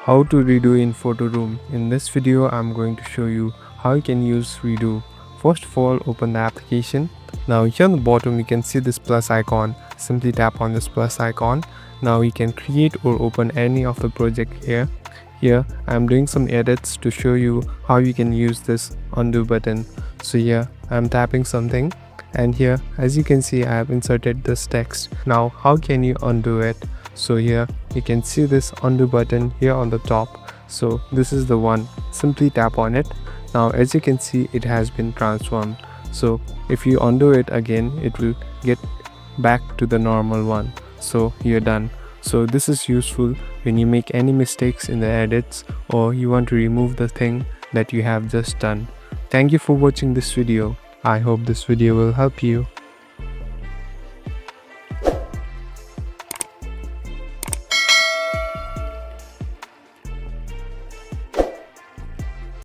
How to redo in Photoroom. In this video, I'm going to show you how you can use redo. First of all, open the application. Now here on the bottom, you can see this plus icon. Simply tap on this plus icon. Now you can create or open any of the project here. Here, I'm doing some edits to show you how you can use this undo button. So here, I'm tapping something. And here, as you can see, I have inserted this text. Now, how can you undo it? So here you can see this undo button here on the top. So this is the one. Simply tap on it. Now as you can see, it has been transformed. So if you undo it again, it will get back to the normal one. So you're done. So this is useful when you make any mistakes in the edits or you want to remove the thing that you have just done. Thank you for watching this video. I hope this video will help you.